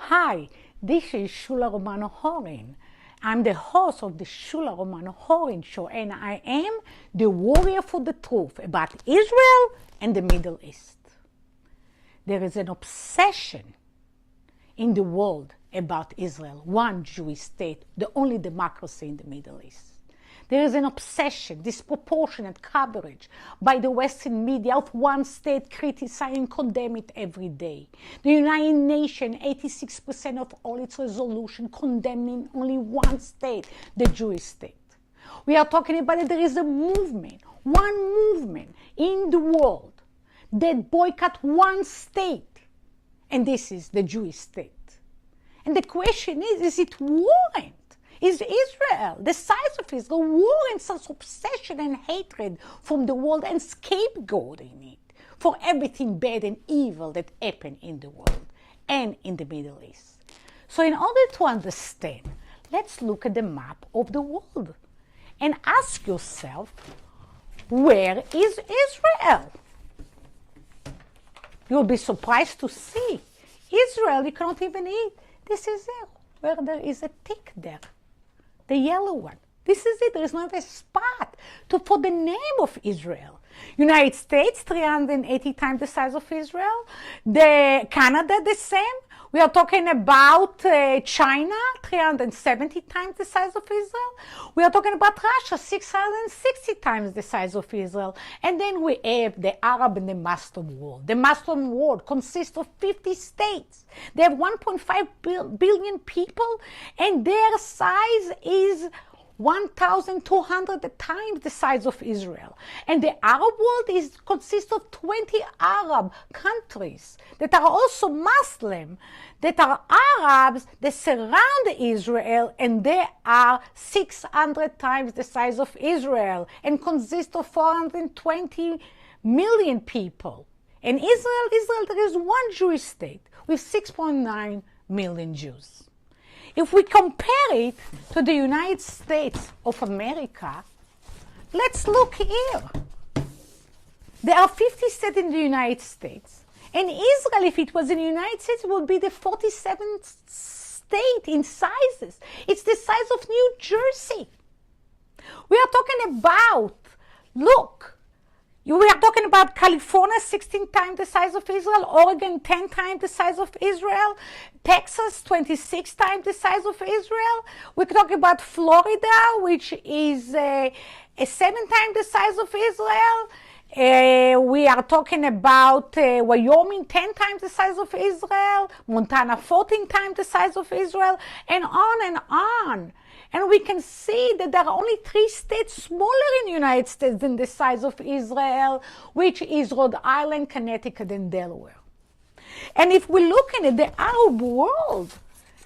Hi, this is Shoula Romano-Horin. I'm the host of the Shoula Romano-Horin Show, and I am the warrior for the truth about Israel and the Middle East. There is an obsession in the world about Israel, one Jewish state, the only democracy in the Middle East. There is an obsession, disproportionate coverage by the Western media of one state criticizing, condemning it every day. The United Nations, 86% of all its resolution condemning only one state, the Jewish state. We are talking about it. There is a movement, one movement in the world that boycott one state, and this is the Jewish state. And the question is it warrant? Is Israel, the size of Israel, warrant such obsession and hatred from the world and scapegoating it for everything bad and evil that happened in the world and in the Middle East? So in order to understand, let's look at the map of the world and ask yourself, where is Israel? You'll be surprised to see Israel, you cannot even eat. This is it, where there is a tick there. The yellow one. This is it. There is not a spot for the name of Israel. United States, 380 times the size of Israel. Canada, the same. We are talking about China, 370 times the size of Israel. We are talking about Russia, 660 times the size of Israel. And then we have the Arab and the Muslim world. The Muslim world consists of 50 states. They have 1.5 billion people, and their size is 1,200 times the size of Israel. And the Arab world consists of 20 Arab countries that are also Muslim, that are Arabs, that surround Israel, and they are 600 times the size of Israel and consist of 420 million people. And Israel, there is one Jewish state with 6.9 million Jews. If we compare it to the United States of America, let's look here. There are 50 states in the United States. And Israel, if it was in the United States, would be the 47th state in sizes. It's the size of New Jersey. We are talking about, we are talking about California, 16 times the size of Israel, Oregon, 10 times the size of Israel, Texas, 26 times the size of Israel. We're talking about Florida, which is 7 times the size of Israel. We are talking about Wyoming, 10 times the size of Israel, Montana, 14 times the size of Israel, and on and on. And we can see that there are only 3 states smaller in the United States than the size of Israel, which is Rhode Island, Connecticut, and Delaware. And if we look at the Arab world,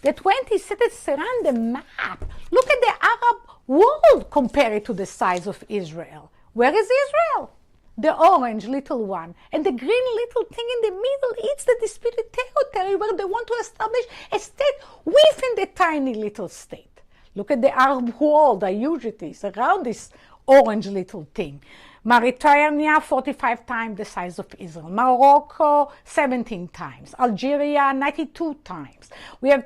the 20 cities surround the map, look at the Arab world compared to the size of Israel. Where is Israel? The orange little one. And the green little thing in the middle, it's the disputed territory where they want to establish a state within the tiny little state. Look at the Arab world, I use it is around this orange little thing. Mauritania, 45 times the size of Israel. Morocco, 17 times. Algeria, 92 times. We have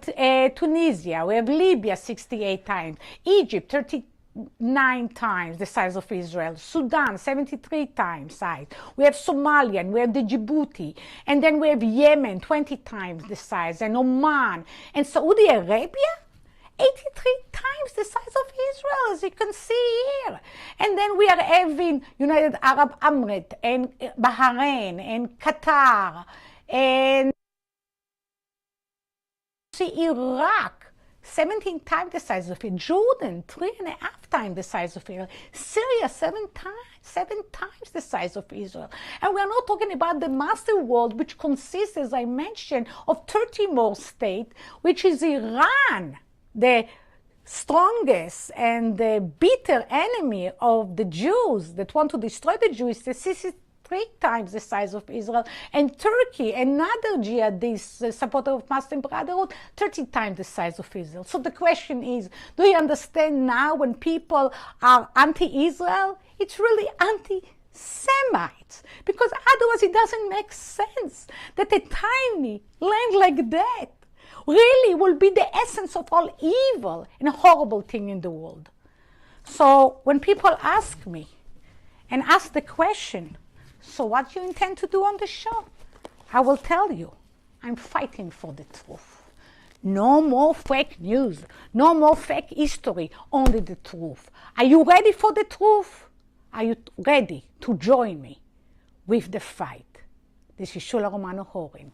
Tunisia, we have Libya, 68 times. Egypt, 39 times the size of Israel. Sudan, 73 times size. We have Somalia, and we have the Djibouti. And then we have Yemen, 20 times the size. And Oman. And Saudi Arabia, 83 times the size of Israel, as you can see here. And then we are having United Arab Emirates and Bahrain and Qatar and Iraq, 17 times the size of it. Jordan, 3.5 times the size of Israel. Syria, 7 times the size of Israel. And we are not talking about the Muslim world, which consists, as I mentioned, of 30 more states, which is Iran, the strongest and the bitter enemy of the Jews that want to destroy the Jews. This is 3 times the size of Israel. And Turkey, another jihadist supporter of Muslim Brotherhood, 30 times the size of Israel. So the question is, do you understand now when people are anti-Israel? It's really anti-Semites. Because otherwise it doesn't make sense that a tiny land like that really will be the essence of all evil and horrible thing in the world. So when people ask me and ask the question, so what do you intend to do on the show? I will tell you, I'm fighting for the truth. No more fake news, no more fake history, only the truth. Are you ready for the truth? Are you ready to join me with the fight? This is Shoula Romano Horin.